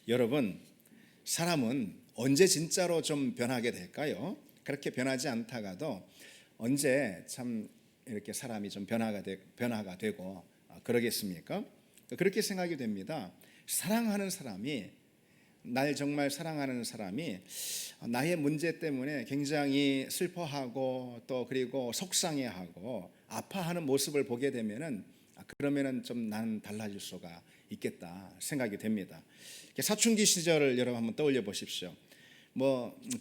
여러분, 사람은 언제 진짜로 좀 변하게 될까요? 그렇게 변하지 않다가도 언제 참 이렇게 사람이 좀 변화가 되고 그러겠습니까? 그렇게 생각이 됩니다. 사랑하는 사람이, 날 정말 사랑하는 사람이 나의 문제 때문에 굉장히 슬퍼하고 또 그리고 속상해하고 아파하는 모습을 보게 되면은 그러면은 좀 나는 달라질 수가 있겠다 생각이 됩니다. 사춘기 시절을 여러분 한번 떠올려 보십시오.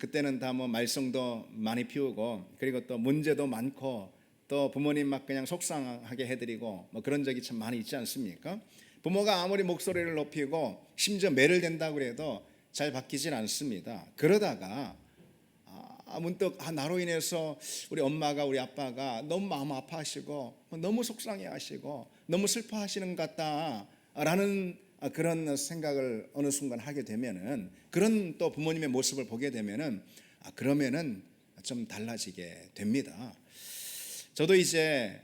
그때는 다 말썽도 많이 피우고 그리고 또 문제도 많고 또 부모님 막 그냥 속상하게 해드리고 그런 적이 참 많이 있지 않습니까? 부모가 아무리 목소리를 높이고 심지어 매를 댄다고 해도 잘 바뀌질 않습니다. 그러다가 문득 나로 인해서 우리 엄마가 우리 아빠가 너무 마음 아파하시고 너무 속상해하시고 너무 슬퍼하시는 것 같다라는 그런 생각을 어느 순간 하게 되면은, 그런 또 부모님의 모습을 보게 되면은 그러면은 좀 달라지게 됩니다. 저도 이제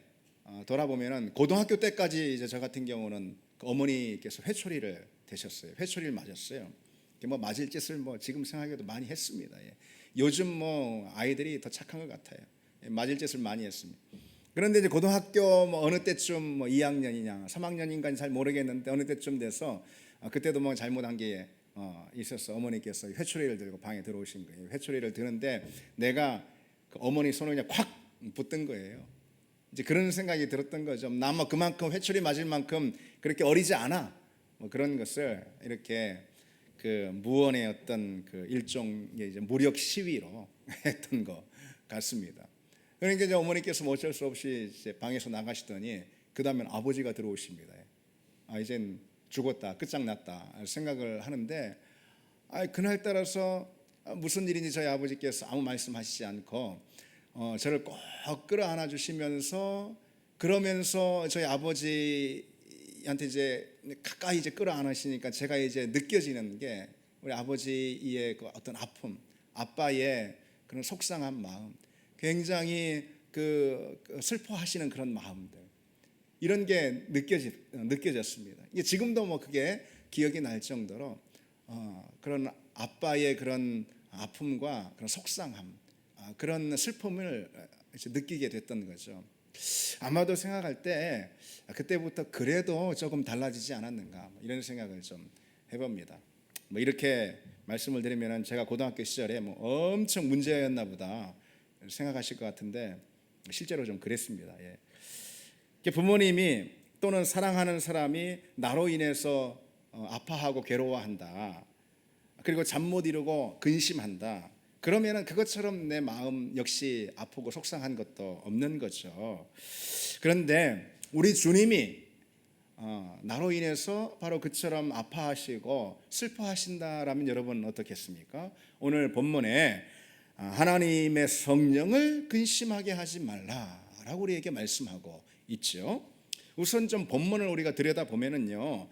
돌아보면은 고등학교 때까지 이제 저 같은 경우는 어머니께서 회초리를 대셨어요. 회초리를 맞았어요. 맞을 짓을 지금 생각해도 많이 했습니다. 요즘 아이들이 더 착한 것 같아요. 맞을 짓을 많이 했습니다. 그런데 이제 고등학교 어느 때쯤 2학년이냐 3학년인가는 잘 모르겠는데 어느 때쯤 돼서 그때도 잘못한 게 있었어. 어머니께서 회초리를 들고 방에 들어오신 거예요. 회초리를 드는데 내가 그 어머니 손을 그냥 콱 붙든 거예요. 이제 그런 생각이 들었던 거죠. 나 그만큼 회초리 맞을 만큼 그렇게 어리지 않아. 그런 것을 이렇게 그 무언의 어떤 그 일종의 이제 무력 시위로 했던 것 같습니다. 그러니까 이제 어머니께서 어쩔 수 없이 이제 방에서 나가시더니 그 다음엔 아버지가 들어오십니다. 이젠 죽었다, 끝장났다 생각을 하는데 그날 따라서 무슨 일인지 저희 아버지께서 아무 말씀하시지 않고 저를 꼭 끌어안아 주시면서, 그러면서 저희 아버지한테 이제 가까이 이제 끌어안으시니까 제가 이제 느껴지는 게 우리 아버지의 그 어떤 아픔, 아빠의 그런 속상한 마음, 굉장히 그 슬퍼하시는 그런 마음들, 이런 게 느껴졌습니다. 이게 지금도 그게 기억이 날 정도로 그런 아빠의 그런 아픔과 그런 속상함, 그런 슬픔을 느끼게 됐던 거죠. 아마도 생각할 때 그때부터 그래도 조금 달라지지 않았는가 이런 생각을 좀 해봅니다. 이렇게 말씀을 드리면 제가 고등학교 시절에 엄청 문제였나 보다 생각하실 것 같은데 실제로 좀 그랬습니다. 부모님이 또는 사랑하는 사람이 나로 인해서 아파하고 괴로워한다, 그리고 잠 못 이루고 근심한다, 그러면은 그것처럼 내 마음 역시 아프고 속상한 것도 없는 거죠. 그런데 우리 주님이 나로 인해서 바로 그처럼 아파하시고 슬퍼하신다라면 여러분 어떻겠습니까? 오늘 본문에 하나님의 성령을 근심하게 하지 말라라고 우리에게 말씀하고 있죠. 우선 좀 본문을 우리가 들여다보면은요,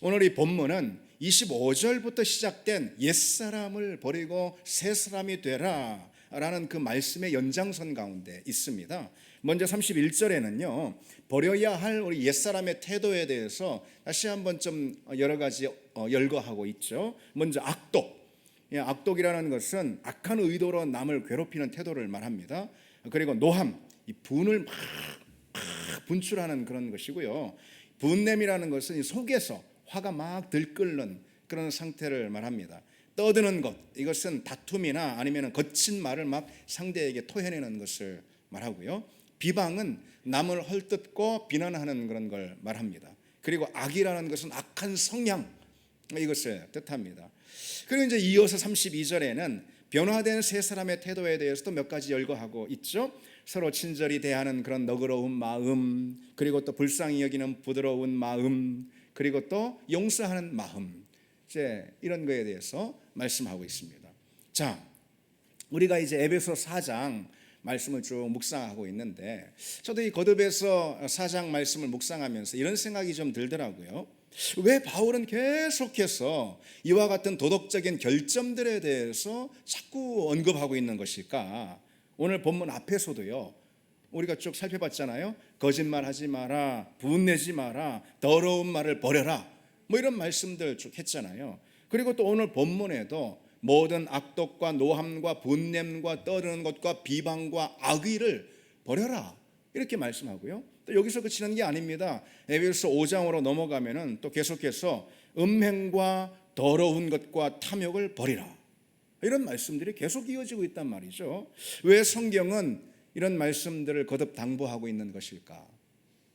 오늘 이 본문은 25절부터 시작된 옛사람을 버리고 새사람이 되라 라는 그 말씀의 연장선 가운데 있습니다. 먼저 31절에는요 버려야 할 우리 옛사람의 태도에 대해서 다시 한번 좀 여러 가지 열거하고 있죠. 먼저 악독이라는 것은 악한 의도로 남을 괴롭히는 태도를 말합니다. 그리고 노함, 이 분을 막 분출하는 그런 것이고요. 분냄이라는 것은 이 속에서 화가 막 들끓는 그런 상태를 말합니다. 떠드는 것, 이것은 다툼이나 아니면 거친 말을 막 상대에게 토해내는 것을 말하고요. 비방은 남을 헐뜯고 비난하는 그런 걸 말합니다. 그리고 악이라는 것은 악한 성향, 이것을 뜻합니다. 그리고 이제 이어서 32절에는 변화된 세 사람의 태도에 대해서도 몇 가지 열거하고 있죠. 서로 친절히 대하는 그런 너그러운 마음, 그리고 또 불쌍히 여기는 부드러운 마음, 그리고 또 용서하는 마음, 이제 이런 거에 대해서 말씀하고 있습니다. 자, 우리가 이제 에베소 4장 말씀을 쭉 묵상하고 있는데 저도 이 거듭에서 4장 말씀을 묵상하면서 이런 생각이 좀 들더라고요. 왜 바울은 계속해서 이와 같은 도덕적인 결점들에 대해서 자꾸 언급하고 있는 것일까? 오늘 본문 앞에서도요 우리가 쭉 살펴봤잖아요. 거짓말하지 마라, 분내지 마라, 더러운 말을 버려라, 이런 말씀들 쭉 했잖아요. 그리고 또 오늘 본문에도 모든 악독과 노함과 분냄과 떠드는 것과 비방과 악의를 버려라 이렇게 말씀하고요. 또 여기서 그치는 게 아닙니다. 에베소서 5장으로 넘어가면은 또 계속해서 음행과 더러운 것과 탐욕을 버리라 이런 말씀들이 계속 이어지고 있단 말이죠. 왜 성경은 이런 말씀들을 거듭 당부하고 있는 것일까?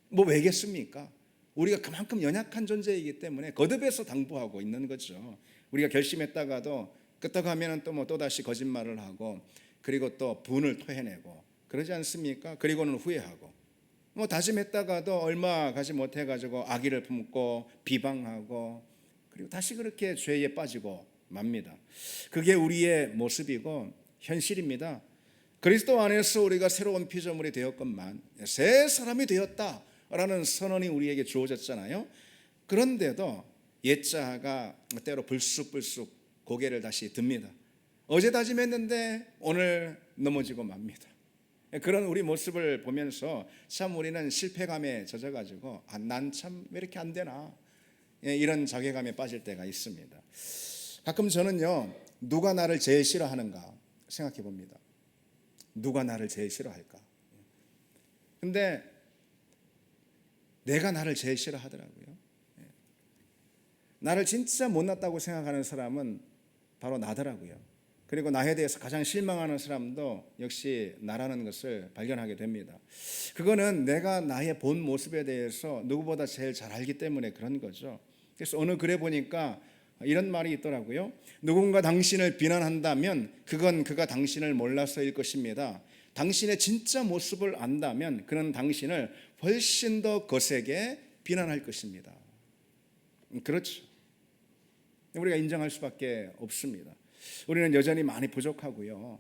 뭐 왜겠습니까? 우리가 그만큼 연약한 존재이기 때문에 거듭해서 당부하고 있는 거죠. 우리가 결심했다가도 끄떡하면 또 또다시 거짓말을 하고 그리고 또 분을 토해내고 그러지 않습니까? 그리고는 후회하고 다짐했다가도 얼마 가지 못해가지고 악의를 품고 비방하고 그리고 다시 그렇게 죄에 빠지고 맙니다. 그게 우리의 모습이고 현실입니다. 그리스도 안에서 우리가 새로운 피조물이 되었건만 새 사람이 되었다라는 선언이 우리에게 주어졌잖아요. 그런데도 옛자가 때로 불쑥불쑥 고개를 다시 듭니다. 어제 다짐했는데 오늘 넘어지고 맙니다. 그런 우리 모습을 보면서 참 우리는 실패감에 젖어가지고 난 참 왜 이렇게 안 되나 이런 자괴감에 빠질 때가 있습니다. 가끔 저는요 누가 나를 제일 싫어하는가 생각해 봅니다. 누가 나를 제일 싫어할까? 근데 내가 나를 제일 싫어하더라고요. 나를 진짜 못났다고 생각하는 사람은 바로 나더라고요. 그리고 나에 대해서 가장 실망하는 사람도 역시 나라는 것을 발견하게 됩니다. 그거는 내가 나의 본 모습에 대해서 누구보다 제일 잘 알기 때문에 그런 거죠. 그래서 어느 글에 보니까 이런 말이 있더라고요. 누군가 당신을 비난한다면 그건 그가 당신을 몰라서일 것입니다. 당신의 진짜 모습을 안다면 그는 당신을 훨씬 더 거세게 비난할 것입니다. 그렇죠. 우리가 인정할 수밖에 없습니다. 우리는 여전히 많이 부족하고요.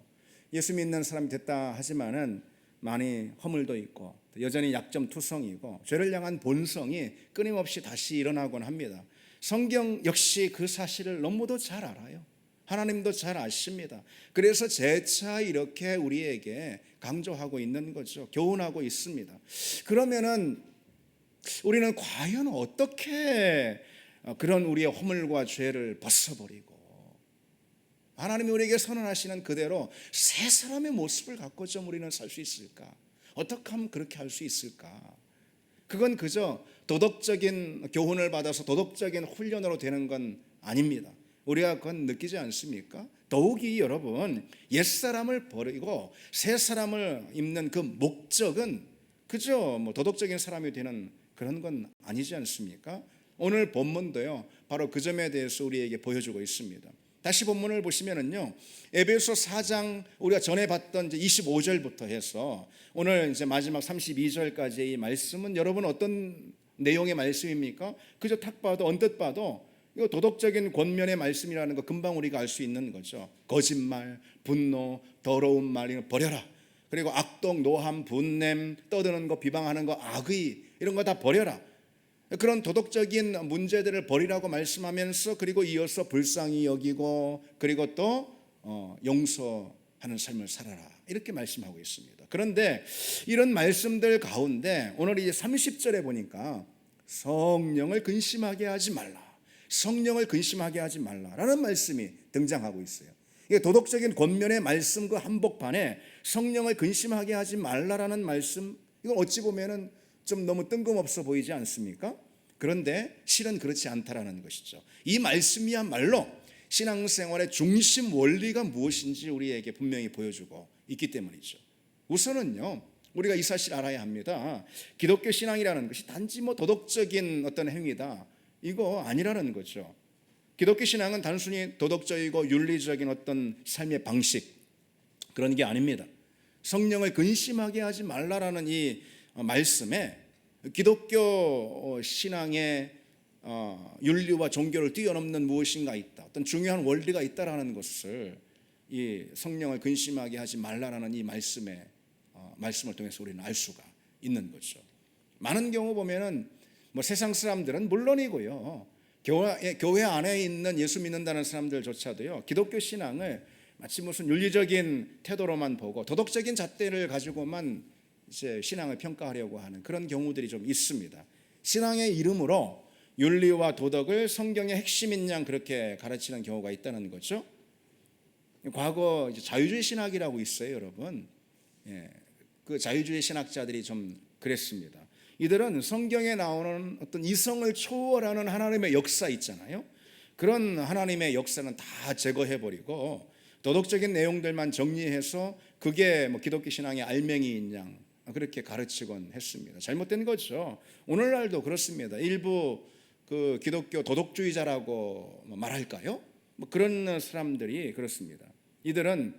예수 믿는 사람이 됐다 하지만은 많이 허물도 있고 여전히 약점투성이고 죄를 향한 본성이 끊임없이 다시 일어나곤 합니다. 성경 역시 그 사실을 너무도 잘 알아요. 하나님도 잘 아십니다. 그래서 재차 이렇게 우리에게 강조하고 있는 거죠. 교훈하고 있습니다. 그러면은 우리는 과연 어떻게 그런 우리의 허물과 죄를 벗어버리고 하나님이 우리에게 선언하시는 그대로 새 사람의 모습을 갖고 좀 우리는 살 수 있을까? 어떻게 하면 그렇게 할 수 있을까? 그건 그저 도덕적인 교훈을 받아서 도덕적인 훈련으로 되는 건 아닙니다. 우리가 그건 느끼지 않습니까? 더욱이 여러분 옛사람을 버리고 새 사람을 입는 그 목적은 그저 도덕적인 사람이 되는 그런 건 아니지 않습니까? 오늘 본문도요 바로 그 점에 대해서 우리에게 보여주고 있습니다. 다시 본문을 보시면은요 에베소 4장 우리가 전에 봤던 이제 25절부터 해서 오늘 이제 마지막 32절까지의 이 말씀은 여러분 어떤 내용의 말씀입니까? 그저 탁 봐도 언뜻 봐도 이거 도덕적인 권면의 말씀이라는 거 금방 우리가 알 수 있는 거죠. 거짓말, 분노, 더러운 말 이거 버려라. 그리고 악독, 노함, 분냄, 떠드는 거, 비방하는 거, 악의 이런 거 다 버려라. 그런 도덕적인 문제들을 버리라고 말씀하면서 그리고 이어서 불쌍히 여기고 그리고 또 용서하는 삶을 살아라 이렇게 말씀하고 있습니다. 그런데 이런 말씀들 가운데 오늘 이제 30절에 보니까 성령을 근심하게 하지 말라, 성령을 근심하게 하지 말라라는 말씀이 등장하고 있어요. 이게 도덕적인 권면의 말씀 그 한복판에 성령을 근심하게 하지 말라라는 말씀, 이건 어찌 보면은 좀 너무 뜬금없어 보이지 않습니까? 그런데 실은 그렇지 않다라는 것이죠. 이 말씀이야말로 신앙생활의 중심 원리가 무엇인지 우리에게 분명히 보여주고 있기 때문이죠. 우선은요 우리가 이 사실 알아야 합니다. 기독교 신앙이라는 것이 단지 도덕적인 어떤 행위다 이거 아니라는 거죠. 기독교 신앙은 단순히 도덕적이고 윤리적인 어떤 삶의 방식 그런 게 아닙니다. 성령을 근심하게 하지 말라라는 이 말씀에 기독교 신앙의 윤리와 종교를 뛰어넘는 무엇인가 있다, 어떤 중요한 원리가 있다라는 것을 이 성령을 근심하게 하지 말라라는 이 말씀을 통해서 우리는 알 수가 있는 거죠. 많은 경우 보면은 세상 사람들은 물론이고요, 교회 안에 있는 예수 믿는다는 사람들조차도요 기독교 신앙을 마치 무슨 윤리적인 태도로만 보고 도덕적인 잣대를 가지고만 이제 신앙을 평가하려고 하는 그런 경우들이 좀 있습니다. 신앙의 이름으로 윤리와 도덕을 성경의 핵심인 양 그렇게 가르치는 경우가 있다는 거죠. 과거 이제 자유주의 신학이라고 있어요, 여러분. 예, 그 자유주의 신학자들이 좀 그랬습니다. 이들은 성경에 나오는 어떤 이성을 초월하는 하나님의 역사 있잖아요. 그런 하나님의 역사는 다 제거해버리고 도덕적인 내용들만 정리해서 그게 뭐 기독교 신앙의 알맹이인 양 그렇게 가르치곤 했습니다. 잘못된 거죠. 오늘날도 그렇습니다. 일부 그 기독교 도덕주의자라고 말할까요? 뭐 그런 사람들이 그렇습니다. 이들은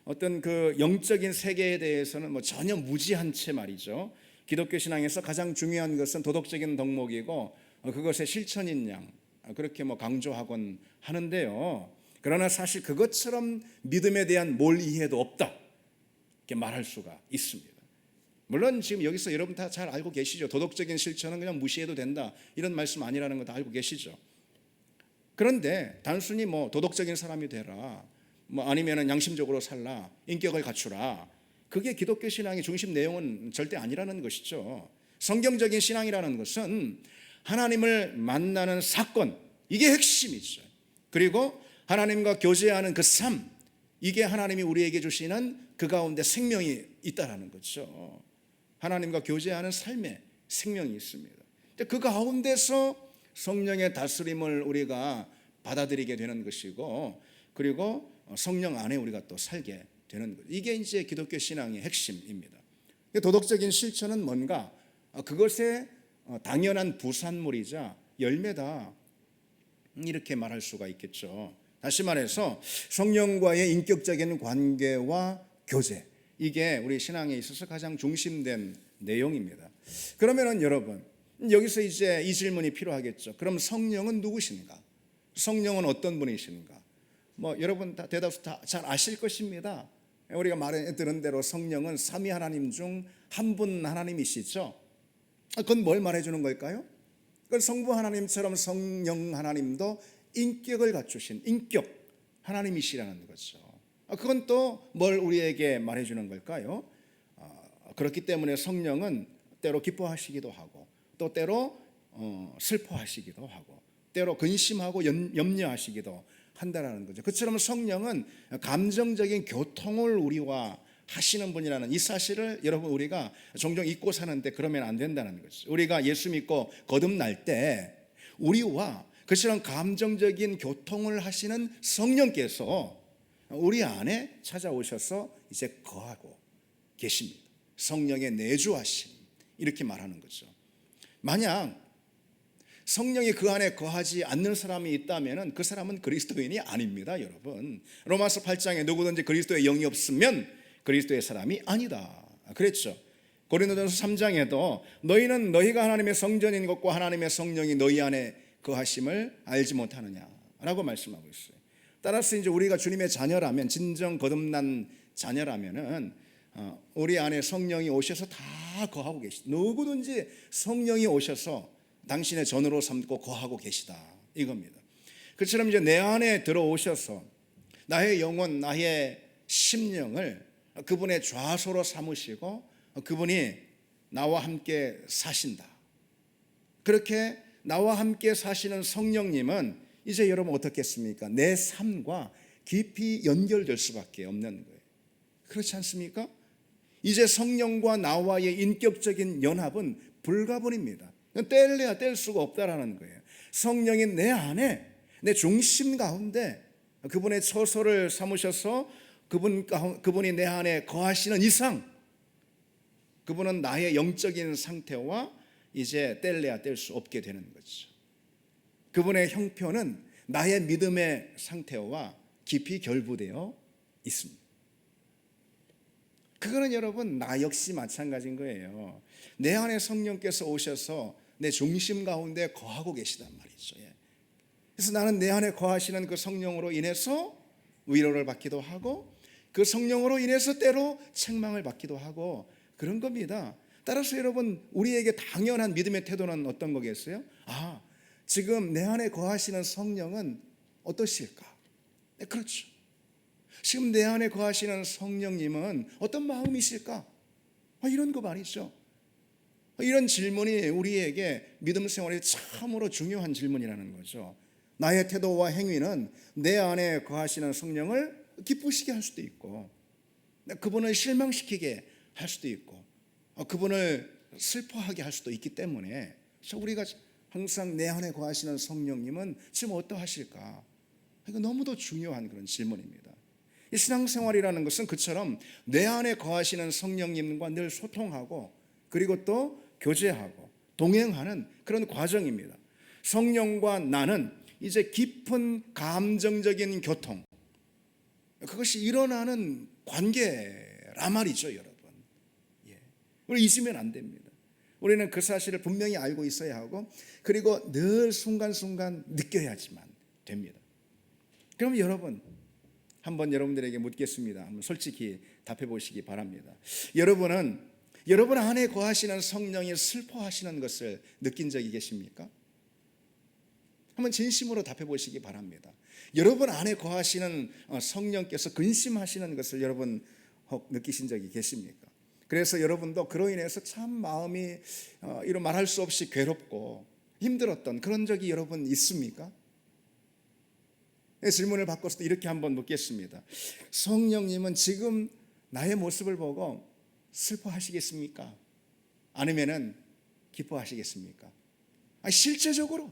어떤 그 영적인 세계에 대해서는 뭐 전혀 무지한 채 말이죠. 기독교 신앙에서 가장 중요한 것은 도덕적인 덕목이고 그것의 실천인 양 그렇게 뭐 강조하곤 하는데요. 그러나 사실 그것처럼 믿음에 대한 몰 이해도 없다 이렇게 말할 수가 있습니다. 물론 지금 여기서 여러분 다 잘 알고 계시죠. 도덕적인 실천은 그냥 무시해도 된다 이런 말씀 아니라는 거 다 알고 계시죠. 그런데 단순히 뭐 도덕적인 사람이 되라 뭐 아니면은 양심적으로 살라 인격을 갖추라 그게 기독교 신앙의 중심 내용은 절대 아니라는 것이죠. 성경적인 신앙이라는 것은 하나님을 만나는 사건 이게 핵심이죠. 그리고 하나님과 교제하는 그 삶 이게 하나님이 우리에게 주시는 그 가운데 생명이 있다라는 거죠. 하나님과 교제하는 삶에 생명이 있습니다. 그 가운데서 성령의 다스림을 우리가 받아들이게 되는 것이고 그리고 성령 안에 우리가 또 살게 되는 것. 이게 이제 기독교 신앙의 핵심입니다. 도덕적인 실천은 뭔가? 그것의 당연한 부산물이자 열매다. 이렇게 말할 수가 있겠죠. 다시 말해서 성령과의 인격적인 관계와 교제. 이게 우리 신앙에 있어서 가장 중심된 내용입니다. 그러면은 여러분, 여기서 이제 이 질문이 필요하겠죠. 그럼 성령은 누구신가? 성령은 어떤 분이신가? 뭐 여러분 다 대답 다 잘 아실 것입니다. 우리가 말해 들은 대로 성령은 삼위 하나님 중 한 분 하나님이시죠. 그건 뭘 말해주는 걸까요? 그건 성부 하나님처럼 성령 하나님도 인격을 갖추신 인격 하나님이시라는 거죠. 그건 또 뭘 우리에게 말해주는 걸까요? 그렇기 때문에 성령은 때로 기뻐하시기도 하고 또 때로 슬퍼하시기도 하고 때로 근심하고 염려하시기도 한다라는 거죠. 그처럼 성령은 감정적인 교통을 우리와 하시는 분이라는 이 사실을 여러분 우리가 종종 잊고 사는데 그러면 안 된다는 거죠. 우리가 예수 믿고 거듭날 때 우리와 그처럼 감정적인 교통을 하시는 성령께서 우리 안에 찾아오셔서 이제 거하고 계십니다. 성령의 내주하심 이렇게 말하는 거죠. 만약 성령이 그 안에 거하지 않는 사람이 있다면 그 사람은 그리스도인이 아닙니다, 여러분. 로마서 8장에 누구든지 그리스도의 영이 없으면 그리스도의 사람이 아니다 그랬죠. 고린도전서 3장에도 너희는 너희가 하나님의 성전인 것과 하나님의 성령이 너희 안에 거하심을 알지 못하느냐라고 말씀하고 있어요. 따라서 이제 우리가 주님의 자녀라면 진정 거듭난 자녀라면은 우리 안에 성령이 오셔서 다 거하고 계시다. 누구든지 성령이 오셔서 당신의 전으로 삼고 거하고 계시다 이겁니다. 그처럼 이제 내 안에 들어오셔서 나의 영혼, 나의 심령을 그분의 좌소로 삼으시고 그분이 나와 함께 사신다. 그렇게 나와 함께 사시는 성령님은 이제 여러분 어떻겠습니까? 내 삶과 깊이 연결될 수밖에 없는 거예요. 그렇지 않습니까? 이제 성령과 나와의 인격적인 연합은 불가분입니다. 뗄래야 뗄 수가 없다라는 거예요. 성령이 내 안에 내 중심 가운데 그분의 처소를 삼으셔서 그분이 내 안에 거하시는 이상 그분은 나의 영적인 상태와 이제 뗄래야 뗄 수 없게 되는 거죠. 그분의 형편은 나의 믿음의 상태와 깊이 결부되어 있습니다. 그거는 여러분 나 역시 마찬가지인 거예요. 내 안에 성령께서 오셔서 내 중심 가운데 거하고 계시단 말이죠. 그래서 나는 내 안에 거하시는 그 성령으로 인해서 위로를 받기도 하고 그 성령으로 인해서 때로 책망을 받기도 하고 그런 겁니다. 따라서 여러분 우리에게 당연한 믿음의 태도는 어떤 거겠어요? 지금 내 안에 거하시는 성령은 어떠실까? 네, 그렇죠. 지금 내 안에 거하시는 성령님은 어떤 마음이실까? 이런 거 말이죠. 이런 질문이 우리에게 믿음 생활에 참으로 중요한 질문이라는 거죠. 나의 태도와 행위는 내 안에 거하시는 성령을 기쁘시게 할 수도 있고, 그분을 실망시키게 할 수도 있고, 그분을 슬퍼하게 할 수도 있기 때문에 우리가 항상 내 안에 거하시는 성령님은 지금 어떠하실까? 이거 너무도 중요한 그런 질문입니다. 이 신앙생활이라는 것은 그처럼 내 안에 거하시는 성령님과 늘 소통하고, 그리고 또 교제하고 동행하는 그런 과정입니다. 성령과 나는 이제 깊은 감정적인 교통, 그것이 일어나는 관계라 말이죠, 여러분. 우리 잊으면 안 됩니다. 우리는 그 사실을 분명히 알고 있어야 하고, 그리고 늘 순간순간 느껴야지만 됩니다. 그럼 여러분, 한번 여러분들에게 묻겠습니다. 한번 솔직히 답해 보시기 바랍니다. 여러분은 여러분 안에 거하시는 성령이 슬퍼하시는 것을 느낀 적이 계십니까? 한번 진심으로 답해 보시기 바랍니다. 여러분 안에 거하시는 성령께서 근심하시는 것을 여러분 혹 느끼신 적이 계십니까? 그래서 여러분도 그로 인해서 참 마음이 이런 말할 수 없이 괴롭고 힘들었던 그런 적이 여러분 있습니까? 질문을 바꿔서 이렇게 한번 묻겠습니다. 성령님은 지금 나의 모습을 보고 슬퍼하시겠습니까? 아니면은 기뻐하시겠습니까? 실제적으로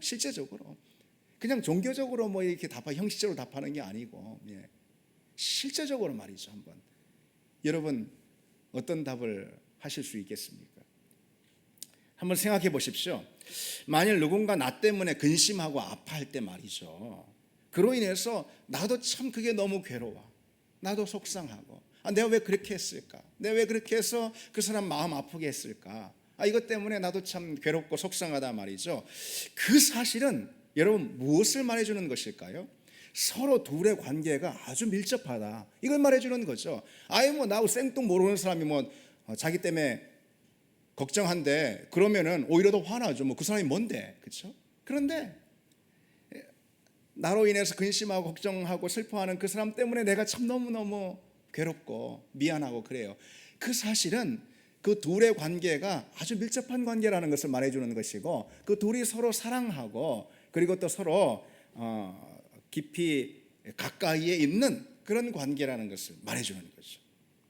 그냥 종교적으로 뭐 이렇게 형식적으로 답하는 게 아니고, 실제적으로 말이죠. 한번 여러분 어떤 답을 하실 수 있겠습니까? 한번 생각해 보십시오. 만일 누군가 나 때문에 근심하고 아파할 때 말이죠, 그로 인해서 나도 참 그게 너무 괴로워, 나도 속상하고, 내가 왜 그렇게 했을까, 내가 왜 그렇게 해서 그 사람 마음 아프게 했을까, 이것 때문에 나도 참 괴롭고 속상하다 말이죠. 그 사실은 여러분 무엇을 말해주는 것일까요? 서로 둘의 관계가 아주 밀접하다, 이걸 말해주는 거죠. 아예 뭐 나하고 생뚱 모르는 사람이 뭐 자기 때문에 걱정한데, 그러면은 오히려 더 화나죠. 뭐 그 사람이 뭔데, 그렇죠? 그런데 나로 인해서 근심하고 걱정하고 슬퍼하는 그 사람 때문에 내가 참 너무너무 괴롭고 미안하고 그래요. 그 사실은 그 둘의 관계가 아주 밀접한 관계라는 것을 말해주는 것이고, 그 둘이 서로 사랑하고, 그리고 또 서로 깊이 가까이에 있는 그런 관계라는 것을 말해주는 거죠.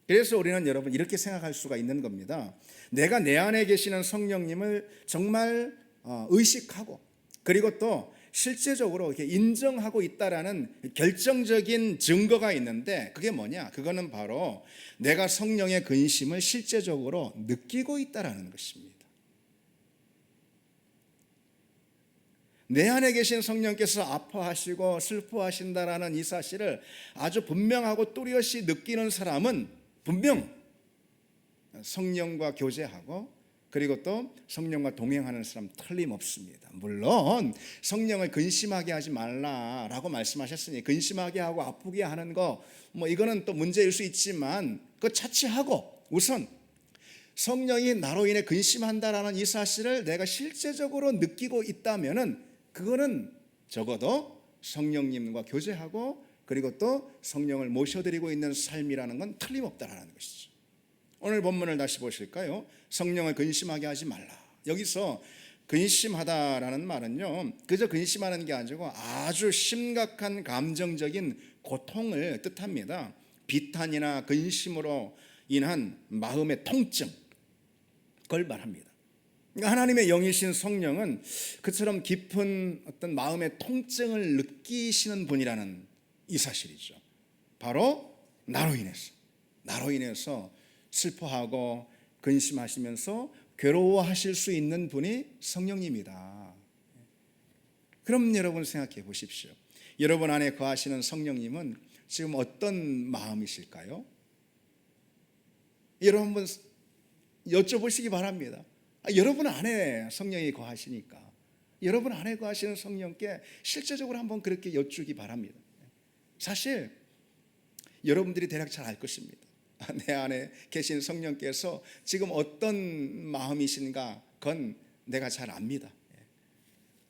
그래서 우리는 여러분 이렇게 생각할 수가 있는 겁니다. 내가 내 안에 계시는 성령님을 정말 의식하고, 그리고 또 실제적으로 이렇게 인정하고 있다라는 결정적인 증거가 있는데, 그게 뭐냐? 그거는 바로 내가 성령의 근심을 실제적으로 느끼고 있다라는 것입니다. 내 안에 계신 성령께서 아파하시고 슬퍼하신다라는 이 사실을 아주 분명하고 뚜렷이 느끼는 사람은 분명 성령과 교제하고, 그리고 또 성령과 동행하는 사람 틀림없습니다. 물론 성령을 근심하게 하지 말라라고 말씀하셨으니 근심하게 하고 아프게 하는 거 뭐 이거는 또 문제일 수 있지만, 그거 차치하고 우선 성령이 나로 인해 근심한다라는 이 사실을 내가 실제적으로 느끼고 있다면은, 그거는 적어도 성령님과 교제하고, 그리고 또 성령을 모셔드리고 있는 삶이라는 건 틀림없다라는 것이죠. 오늘 본문을 다시 보실까요? 성령을 근심하게 하지 말라. 여기서 근심하다라는 말은요, 그저 근심하는 게 아니고 아주 심각한 감정적인 고통을 뜻합니다. 비탄이나 근심으로 인한 마음의 통증, 그걸 말합니다. 그러니까 하나님의 영이신 성령은 그처럼 깊은 어떤 마음의 통증을 느끼시는 분이라는 이 사실이죠. 바로 나로 인해서 슬퍼하고 근심하시면서 괴로워하실 수 있는 분이 성령님이다. 그럼 여러분 생각해 보십시오. 여러분 안에 거하시는 성령님은 지금 어떤 마음이실까요? 여러분 한번 여쭤보시기 바랍니다. 여러분 안에 성령이 거하시니까 여러분 안에 거하시는 성령께 실제적으로 한번 그렇게 여쭈기 바랍니다. 사실 여러분들이 대략 잘 알 것입니다. 내 안에 계신 성령께서 지금 어떤 마음이신가, 그건 내가 잘 압니다.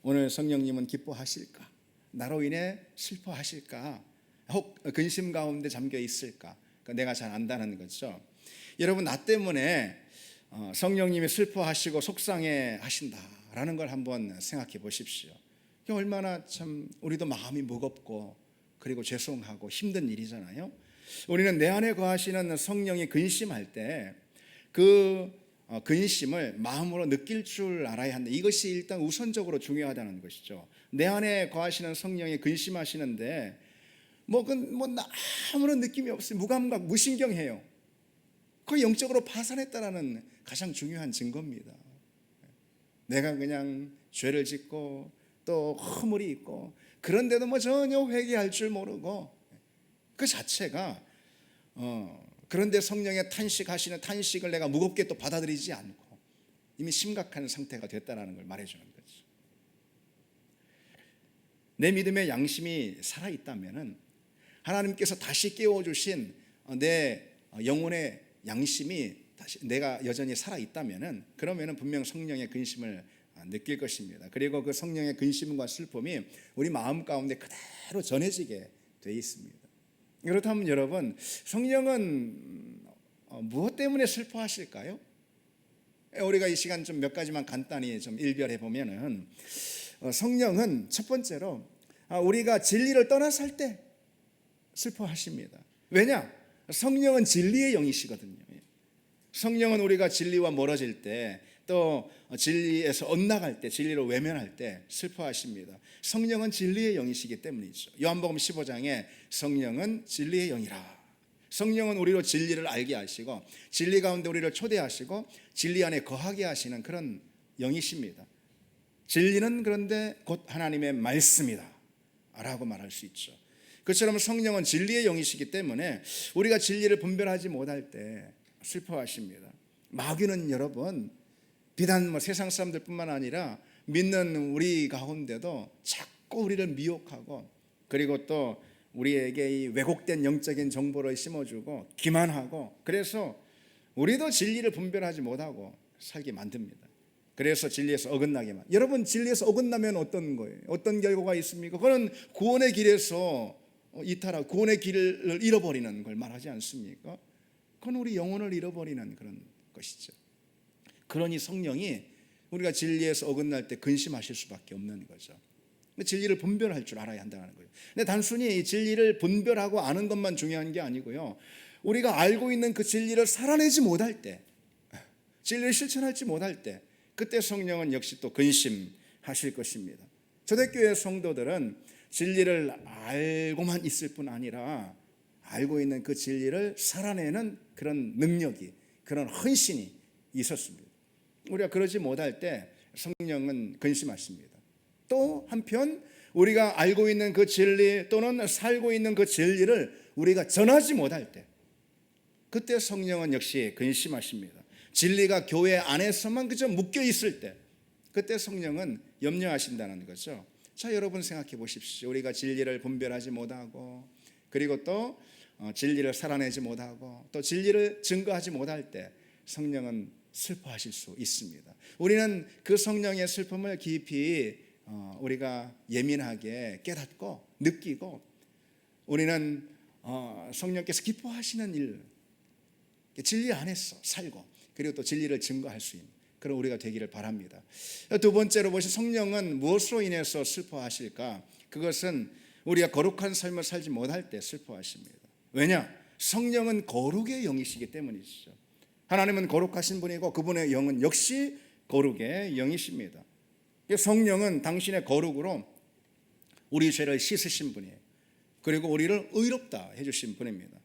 오늘 성령님은 기뻐하실까, 나로 인해 슬퍼하실까, 혹 근심 가운데 잠겨 있을까, 내가 잘 안다는 거죠. 여러분 나 때문에 성령님이 슬퍼하시고 속상해 하신다라는 걸 한번 생각해 보십시오. 얼마나 참 우리도 마음이 무겁고 그리고 죄송하고 힘든 일이잖아요. 우리는 내 안에 거하시는 성령이 근심할 때 그 근심을 마음으로 느낄 줄 알아야 한다. 이것이 일단 우선적으로 중요하다는 것이죠. 내 안에 거하시는 성령이 근심하시는데 아무런 느낌이 없어요. 무감각, 무신경해요. 그 영적으로 파산했다라는 가장 중요한 증거입니다. 내가 그냥 죄를 짓고 또 허물이 있고 그런데도 전혀 회개할 줄 모르고 그 자체가 그런데 성령의 탄식하시는 탄식을 내가 무겁게 또 받아들이지 않고 이미 심각한 상태가 됐다는 걸 말해주는 거죠. 내 믿음의 양심이 살아있다면 하나님께서 다시 깨워주신 내 영혼의 양심이 다시 내가 여전히 살아있다면 그러면 분명 성령의 근심을 느낄 것입니다. 그리고 그 성령의 근심과 슬픔이 우리 마음 가운데 그대로 전해지게 되어 있습니다. 그렇다면 여러분, 성령은 무엇 때문에 슬퍼하실까요? 우리가 이 시간 좀 몇 가지만 간단히 좀 일별해 보면은 성령은 첫 번째로 우리가 진리를 떠나서 할 때 슬퍼하십니다. 왜냐? 성령은 진리의 영이시거든요. 성령은 우리가 진리와 멀어질 때 또 진리에서 엇나갈 때 진리로 외면할 때 슬퍼하십니다. 성령은 진리의 영이시기 때문이죠. 요한복음 15장에 성령은 진리의 영이라. 성령은 우리로 진리를 알게 하시고 진리 가운데 우리를 초대하시고 진리 안에 거하게 하시는 그런 영이십니다. 진리는 그런데 곧 하나님의 말씀이다 라고 말할 수 있죠. 그처럼 성령은 진리의 영이시기 때문에 우리가 진리를 분별하지 못할 때 슬퍼하십니다. 마귀는 여러분 비단 세상 사람들뿐만 아니라 믿는 우리 가운데도 자꾸 우리를 미혹하고 그리고 또 우리에게 이 왜곡된 영적인 정보를 심어주고 기만하고 그래서 우리도 진리를 분별하지 못하고 살게 만듭니다. 그래서 진리에서 어긋나게만. 여러분 진리에서 어긋나면 어떤 거예요? 어떤 결과가 있습니까? 그건 구원의 길에서 이탈하고 구원의 길을 잃어버리는 걸 말하지 않습니까? 그건 우리 영혼을 잃어버리는 그런 것이죠. 그러니 성령이 우리가 진리에서 어긋날 때 근심하실 수밖에 없는 거죠. 진리를 분별할 줄 알아야 한다는 거예요. 근데 단순히 이 진리를 분별하고 아는 것만 중요한 게 아니고요. 우리가 알고 있는 그 진리를 살아내지 못할 때, 진리를 실천하지 못할 때, 그때 성령은 역시 또 근심하실 것입니다. 초대교회 성도들은 진리를 알고만 있을 뿐 아니라 알고 있는 그 진리를 살아내는 그런 능력이, 그런 헌신이 있었습니다. 우리가 그러지 못할 때 성령은 근심하십니다. 또 한편 우리가 알고 있는 그 진리 또는 살고 있는 그 진리를 우리가 전하지 못할 때 그때 성령은 역시 근심하십니다. 진리가 교회 안에서만 그저 묶여 있을 때 그때 성령은 염려하신다는 거죠. 자, 여러분 생각해 보십시오. 우리가 진리를 분별하지 못하고 그리고 또 진리를 살아내지 못하고 또 진리를 증거하지 못할 때 성령은 슬퍼하실 수 있습니다. 우리는 그 성령의 슬픔을 깊이 우리가 예민하게 깨닫고 느끼고 우리는 성령께서 기뻐하시는 일, 진리 안에서 살고 그리고 또 진리를 증거할 수 있는 그런 우리가 되기를 바랍니다. 두 번째로 보시 성령은 무엇으로 인해서 슬퍼하실까? 그것은 우리가 거룩한 삶을 살지 못할 때 슬퍼하십니다. 왜냐? 성령은 거룩의 영이시기 때문이죠. 하나님은 거룩하신 분이고 그분의 영은 역시 거룩의 영이십니다. 성령은 당신의 거룩으로 우리 죄를 씻으신 분이에요. 그리고 우리를 의롭다 해주신 분입니다.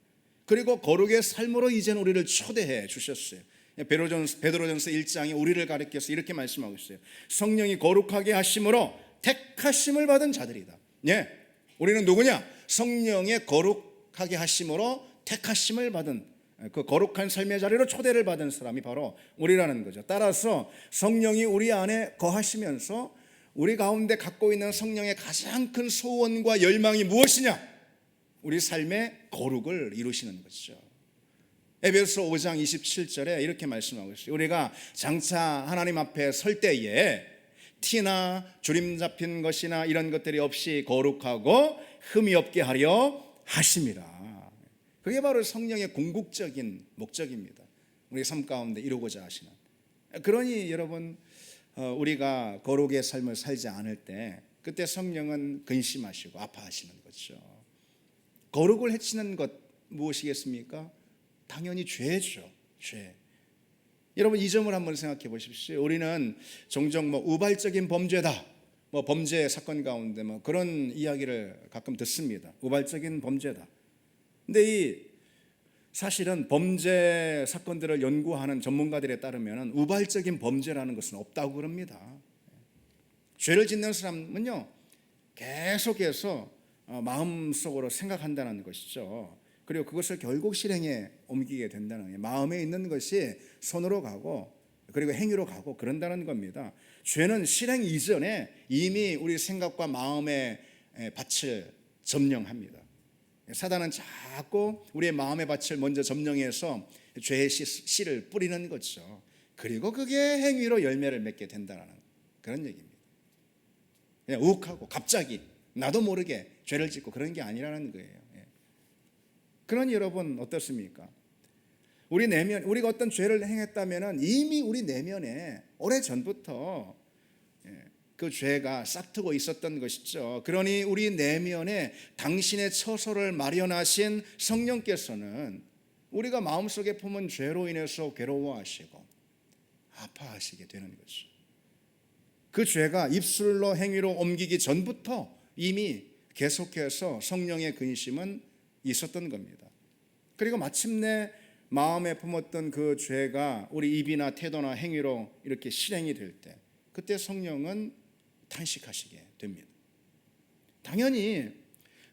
그리고 거룩의 삶으로 이젠 우리를 초대해 주셨어요. 베드로전서 1장에 우리를 가리켜서 이렇게 말씀하고 있어요. 성령이 거룩하게 하심으로 택하심을 받은 자들이다. 예, 우리는 누구냐? 성령의 거룩하게 하심으로 택하심을 받은 그 거룩한 삶의 자리로 초대를 받은 사람이 바로 우리라는 거죠. 따라서 성령이 우리 안에 거하시면서 우리 가운데 갖고 있는 성령의 가장 큰 소원과 열망이 무엇이냐? 우리 삶의 거룩을 이루시는 것이죠. 에베소 5장 27절에 이렇게 말씀하고 있어요. 우리가 장차 하나님 앞에 설 때에 티나 주림 잡힌 것이나 이런 것들이 없이 거룩하고 흠이 없게 하려 하심이라. 그게 바로 성령의 궁극적인 목적입니다. 우리 삶 가운데 이루고자 하시는. 그러니 여러분 우리가 거룩의 삶을 살지 않을 때 그때 성령은 근심하시고 아파하시는 거죠. 거룩을 해치는 것 무엇이겠습니까? 당연히 죄죠. 죄. 여러분 이 점을 한번 생각해 보십시오. 우리는 종종 우발적인 범죄다, 범죄 사건 가운데 그런 이야기를 가끔 듣습니다. 우발적인 범죄다. 근데 이 사실은 범죄 사건들을 연구하는 전문가들에 따르면 우발적인 범죄라는 것은 없다고 그럽니다. 죄를 짓는 사람은요 계속해서 마음속으로 생각한다는 것이죠. 그리고 그것을 결국 실행에 옮기게 된다는 거예요. 마음에 있는 것이 손으로 가고 그리고 행위로 가고 그런다는 겁니다. 죄는 실행 이전에 이미 우리 생각과 마음의 밭을 점령합니다. 사단은 자꾸 우리의 마음의 밭을 먼저 점령해서 죄의 씨를 뿌리는 거죠. 그리고 그게 행위로 열매를 맺게 된다는 그런 얘기입니다. 그냥 욱하고 갑자기 나도 모르게 죄를 짓고 그런 게 아니라는 거예요. 그러니 여러분 어떻습니까? 우리 내면 우리가 어떤 죄를 행했다면 이미 우리 내면에 오래전부터 그 죄가 싹트고 있었던 것이죠. 그러니 우리 내면에 당신의 처소를 마련하신 성령께서는 우리가 마음속에 품은 죄로 인해서 괴로워하시고 아파하시게 되는 거죠. 그 죄가 입술로 행위로 옮기기 전부터 이미 계속해서 성령의 근심은 있었던 겁니다. 그리고 마침내 마음에 품었던 그 죄가 우리 입이나 태도나 행위로 이렇게 실행이 될 때 그때 성령은 탄식하시게 됩니다. 당연히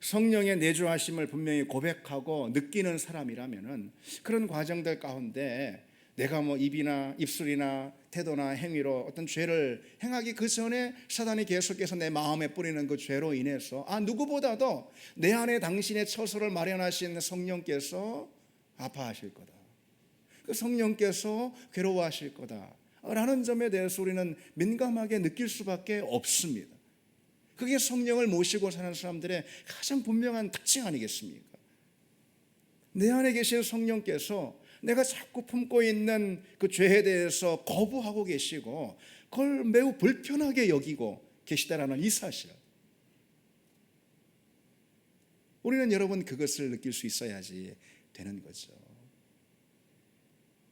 성령의 내주하심을 분명히 고백하고 느끼는 사람이라면은 그런 과정들 가운데 내가 입이나 입술이나 태도나 행위로 어떤 죄를 행하기 그 전에 사단이 계속해서 내 마음에 뿌리는 그 죄로 인해서 누구보다도 내 안에 당신의 처소를 마련하신 성령께서 아파하실 거다, 그 성령께서 괴로워하실 거다 라는 점에 대해서 우리는 민감하게 느낄 수밖에 없습니다. 그게 성령을 모시고 사는 사람들의 가장 분명한 특징 아니겠습니까? 내 안에 계신 성령께서 내가 자꾸 품고 있는 그 죄에 대해서 거부하고 계시고 그걸 매우 불편하게 여기고 계시다라는 이 사실, 우리는 여러분 그것을 느낄 수 있어야지 되는 거죠.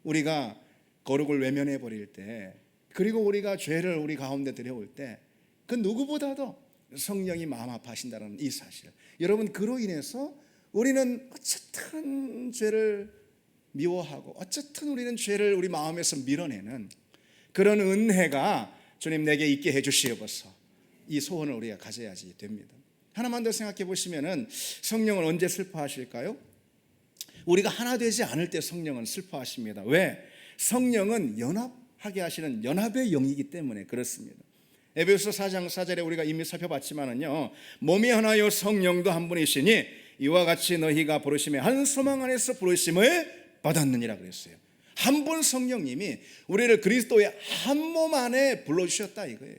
우리가 거룩을 외면해 버릴 때, 그리고 우리가 죄를 우리 가운데 들여올 때 그 누구보다도 성령이 마음 아파하신다는 이 사실, 여러분 그로 인해서 우리는 어쨌든 죄를 미워하고 어쨌든 우리는 죄를 우리 마음에서 밀어내는 그런 은혜가 주님 내게 있게 해주시옵소서, 이 소원을 우리가 가져야지 됩니다. 하나만 더 생각해 보시면은 성령은 언제 슬퍼하실까요? 우리가 하나 되지 않을 때 성령은 슬퍼하십니다. 왜? 성령은 연합하게 하시는 연합의 영이기 때문에 그렇습니다. 에베소서 4장 4절에 우리가 이미 살펴봤지만은요, 몸이 하나요 성령도 한 분이시니 이와 같이 너희가 부르심에 한 소망 안에서 부르심을 받았느니라 그랬어요. 한 분 성령님이 우리를 그리스도의 한 몸 안에 불러주셨다 이거예요.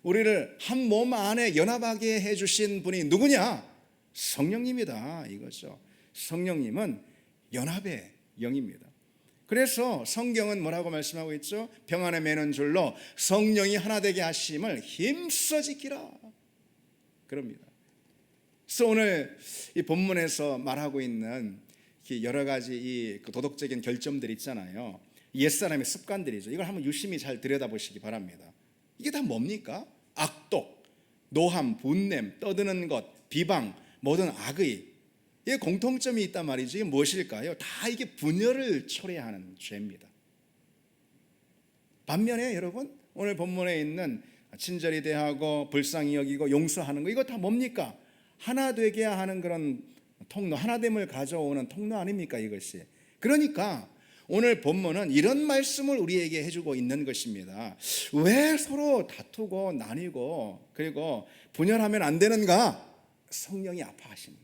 우리를 한 몸 안에 연합하게 해주신 분이 누구냐? 성령님이다 이거죠. 성령님은 연합의 영입니다. 그래서 성경은 뭐라고 말씀하고 있죠? 평안에 매는 줄로 성령이 하나 되게 하심을 힘써 지키라 그럽니다. 그래서 오늘 이 본문에서 말하고 있는 여러 가지 이 도덕적인 결점들 있잖아요. 옛사람의 습관들이죠. 이걸 한번 유심히 잘 들여다보시기 바랍니다. 이게 다 뭡니까? 악독, 노함, 분냄, 떠드는 것, 비방, 모든 악의, 이게 공통점이 있단 말이죠. 이게 무엇일까요? 다 이게 분열을 초래하는 죄입니다. 반면에 여러분 오늘 본문에 있는 친절히 대하고 불쌍히 여기고 용서하는 거, 이거 다 뭡니까? 하나 되게 하는 그런 통로, 하나됨을 가져오는 통로 아닙니까 이것이? 그러니까 오늘 본문은 이런 말씀을 우리에게 해주고 있는 것입니다. 왜 서로 다투고 나뉘고 그리고 분열하면 안 되는가? 성령이 아파하십니까?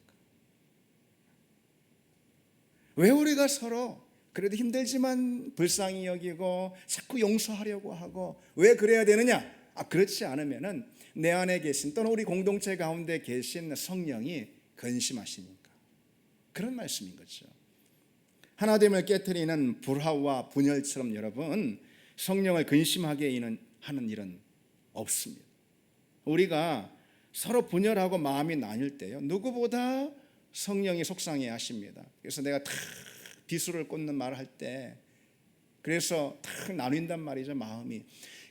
왜 우리가 서로 그래도 힘들지만 불쌍히 여기고 자꾸 용서하려고 하고 왜 그래야 되느냐? 그렇지 않으면은 내 안에 계신 또는 우리 공동체 가운데 계신 성령이 근심하시니까 그런 말씀인 거죠. 하나됨을 깨트리는 불화와 분열처럼 여러분 성령을 근심하게 하는 일은 없습니다. 우리가 서로 분열하고 마음이 나뉠 때요, 누구보다 성령이 속상해 하십니다. 그래서 내가 탁 비수를 꽂는 말을 할 때, 그래서 탁 나뉜단 말이죠. 마음이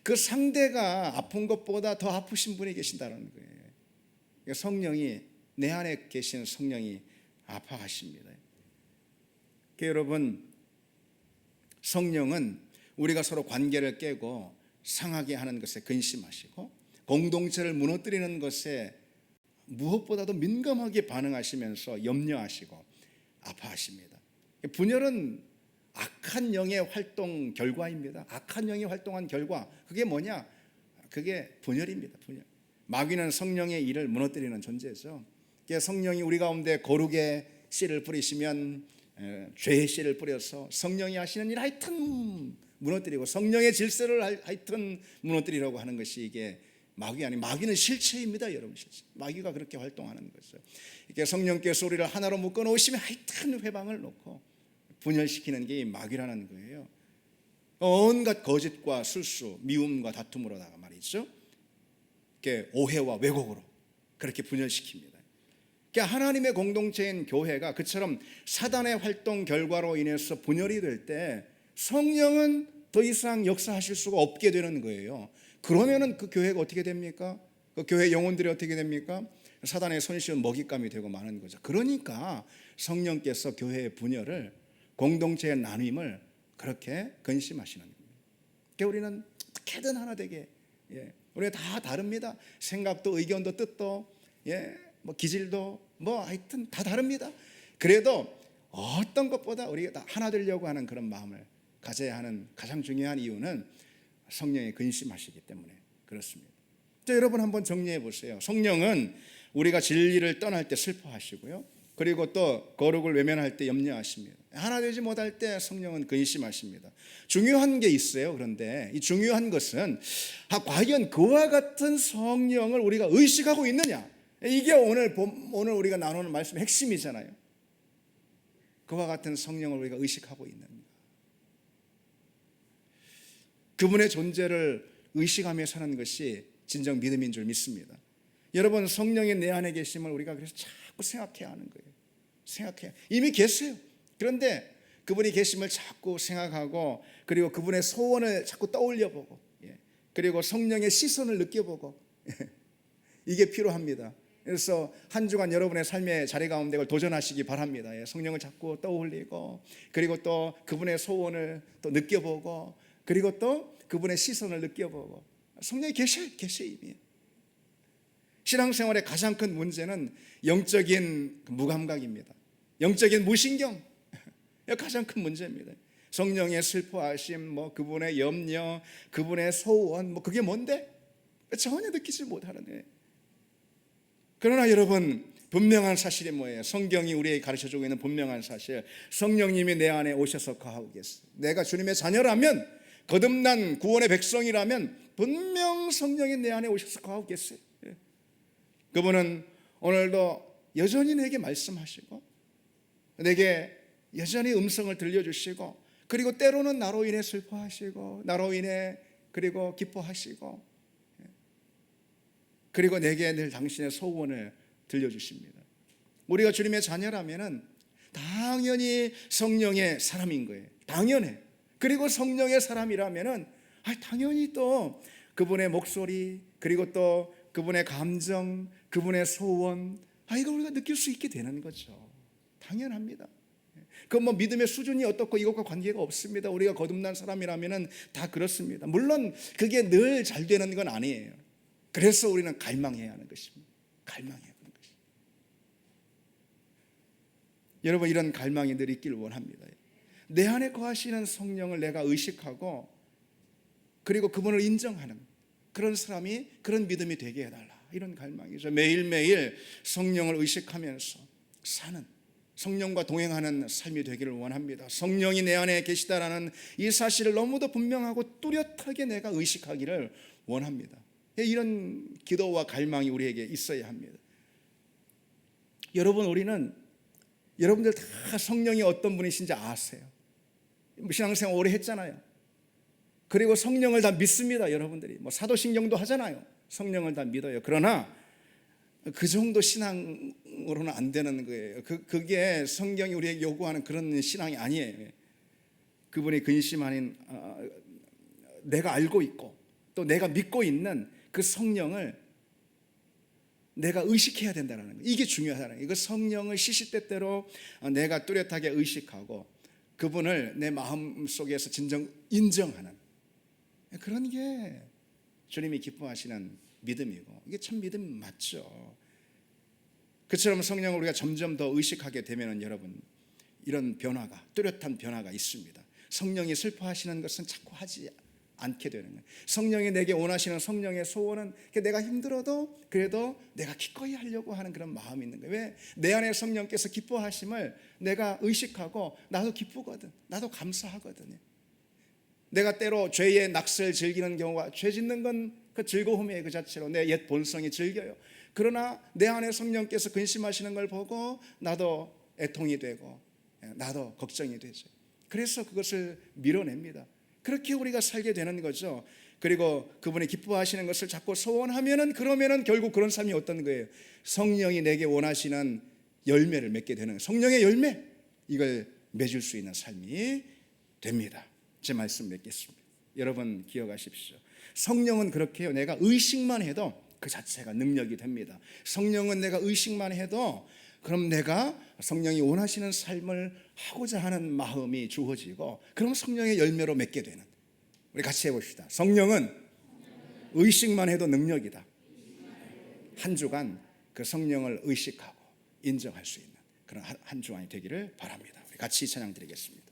그 상대가 아픈 것보다 더 아프신 분이 계신다는 거예요. 성령이, 내 안에 계신 성령이 아파하십니다. 여러분, 성령은 우리가 서로 관계를 깨고 상하게 하는 것에 근심하시고 공동체를 무너뜨리는 것에 무엇보다도 민감하게 반응하시면서 염려하시고 아파하십니다. 분열은 악한 영의 활동 결과입니다. 악한 영이 활동한 결과, 그게 뭐냐? 그게 분열입니다. 분열. 마귀는 성령의 일을 무너뜨리는 존재죠. 성령이 우리 가운데 거룩의 씨를 뿌리시면 죄의 씨를 뿌려서 성령이 하시는 일 하여튼 무너뜨리고, 성령의 질서를 하여튼 무너뜨리려고 하는 것이 이게 마귀 아니, 마귀는 실체입니다, 여러분. 실체. 마귀가 그렇게 활동하는 거죠. 이렇게 성령께서 우리를 하나로 묶어 놓으시면 하여튼 회방을 놓고 분열시키는 게 마귀라는 거예요. 온갖 거짓과 술수, 미움과 다툼으로다가 말이죠, 이렇게 오해와 왜곡으로 그렇게 분열시킵니다. 그러니까 하나님의 공동체인 교회가 그처럼 사단의 활동 결과로 인해서 분열이 될 때 성령은 더 이상 역사하실 수가 없게 되는 거예요. 그러면은 그 교회가 어떻게 됩니까? 그 교회 영혼들이 어떻게 됩니까? 사단의 손쉬운 먹잇감이 되고 마는 거죠. 그러니까 성령께서 교회의 분열을, 공동체의 나눔을 그렇게 근심하시는 겁니다. 그러니까 우리는 어떻게든 하나 되게, 우리가 다 다릅니다. 생각도 의견도 뜻도, 뭐 기질도 뭐 하여튼 다 다릅니다. 그래도 어떤 것보다 우리가 다 하나 되려고 하는 그런 마음을 가져야 하는 가장 중요한 이유는 성령이 근심하시기 때문에 그렇습니다. 자, 여러분 한번 정리해 보세요. 성령은 우리가 진리를 떠날 때 슬퍼하시고요, 그리고 또 거룩을 외면할 때 염려하십니다. 하나 되지 못할 때 성령은 근심하십니다. 중요한 게 있어요. 그런데 이 중요한 것은 과연 그와 같은 성령을 우리가 의식하고 있느냐, 이게 오늘 우리가 나누는 말씀의 핵심이잖아요. 그와 같은 성령을 우리가 의식하고 있는가, 그분의 존재를 의식하며 사는 것이 진정 믿음인 줄 믿습니다. 여러분, 성령이 내 안에 계심을 우리가 그래서 자꾸 생각해야 하는 거예요. 생각해야, 이미 계세요. 그런데 그분이 계심을 자꾸 생각하고, 그리고 그분의 소원을 자꾸 떠올려보고, 그리고 성령의 시선을 느껴보고, 이게 필요합니다. 그래서 한 주간 여러분의 삶의 자리 가운데 그걸 도전하시기 바랍니다. 성령을 자꾸 떠올리고, 그리고 또 그분의 소원을 또 느껴보고, 그리고 또 그분의 시선을 느껴보고. 성령이 계셔 이미. 신앙생활의 가장 큰 문제는 영적인 무감각입니다. 영적인 무신경, 가장 큰 문제입니다. 성령의 슬퍼하심, 뭐 그분의 염려, 그분의 소원, 뭐 그게 뭔데? 전혀 느끼지 못하는 거예요. 그러나 여러분, 분명한 사실이 뭐예요? 성경이 우리에게 가르쳐주고 있는 분명한 사실, 성령님이 내 안에 오셔서 거하고 계세요. 내가 주님의 자녀라면, 거듭난 구원의 백성이라면 분명 성령이 내 안에 오셔서 거하고 계세요. 그분은 오늘도 여전히 내게 말씀하시고, 내게 여전히 음성을 들려주시고, 그리고 때로는 나로 인해 슬퍼하시고, 나로 인해 그리고 기뻐하시고, 그리고 내게 늘 당신의 소원을 들려주십니다. 우리가 주님의 자녀라면 당연히 성령의 사람인 거예요. 당연해. 그리고 성령의 사람이라면 당연히 또 그분의 목소리, 그리고 또 그분의 감정, 그분의 소원, 이걸 우리가 느낄 수 있게 되는 거죠. 당연합니다. 그 뭐 믿음의 수준이 어떻고 이것과 관계가 없습니다. 우리가 거듭난 사람이라면 다 그렇습니다. 물론 그게 늘 잘 되는 건 아니에요. 그래서 우리는 갈망해야 하는 것입니다. 갈망해야 하는 것입니다. 여러분, 이런 갈망이 늘 있길 원합니다. 내 안에 거하시는 성령을 내가 의식하고, 그리고 그분을 인정하는 그런 사람이, 그런 믿음이 되게 해달라, 이런 갈망이죠. 매일매일 성령을 의식하면서 사는, 성령과 동행하는 삶이 되기를 원합니다. 성령이 내 안에 계시다라는 이 사실을 너무도 분명하고 뚜렷하게 내가 의식하기를 원합니다. 이런 기도와 갈망이 우리에게 있어야 합니다. 여러분, 여러분들 다 성령이 어떤 분이신지 아세요? 신앙생활 오래 했잖아요. 그리고 성령을 다 믿습니다. 여러분들이 뭐 사도신경도 하잖아요. 성령을 다 믿어요. 그러나 그 정도 신앙으로는 안 되는 거예요. 그게 성경이 우리에게 요구하는 그런 신앙이 아니에요. 그분이 근심 아닌 내가 알고 있고 또 내가 믿고 있는 그 성령을 내가 의식해야 된다는 거예요. 이게 중요하다는 거예요. 이거 성령을 시시때때로 내가 뚜렷하게 의식하고 그분을 내 마음 속에서 진정 인정하는 그런 게 주님이 기뻐하시는 믿음이고, 이게 참 믿음 맞죠. 그처럼 성령을 우리가 점점 더 의식하게 되면 여러분, 이런 변화가, 뚜렷한 변화가 있습니다. 성령이 슬퍼하시는 것은 자꾸 하지 않게 되는 거예요. 성령이 내게 원하시는 성령의 소원은 내가 힘들어도 그래도 내가 기꺼이 하려고 하는 그런 마음이 있는 거예요. 왜? 내 안에 성령께서 기뻐하심을 내가 의식하고 나도 기쁘거든, 나도 감사하거든요. 내가 때로 죄의 낙을 즐기는 경우가, 죄 짓는 건 그 즐거움이에요. 그 자체로 내 옛 본성이 즐겨요. 그러나 내 안에 성령께서 근심하시는 걸 보고 나도 애통이 되고 나도 걱정이 되죠. 그래서 그것을 밀어냅니다. 그렇게 우리가 살게 되는 거죠. 그리고 그분이 기뻐하시는 것을 자꾸 소원하면은, 그러면은 결국 그런 삶이 어떤 거예요? 성령이 내게 원하시는 열매를 맺게 되는 거예요. 성령의 열매, 이걸 맺을 수 있는 삶이 됩니다. 제 말씀 맺겠습니다. 여러분 기억하십시오. 성령은 그렇게 해요. 내가 의식만 해도 그 자체가 능력이 됩니다. 성령은 내가 의식만 해도 그럼 내가 성령이 원하시는 삶을 하고자 하는 마음이 주어지고, 그럼 성령의 열매로 맺게 되는, 우리 같이 해봅시다. 성령은 의식만 해도 능력이다. 한 주간 그 성령을 의식하고 인정할 수 있는 그런 한 주간이 되기를 바랍니다. 우리 같이 찬양 드리겠습니다.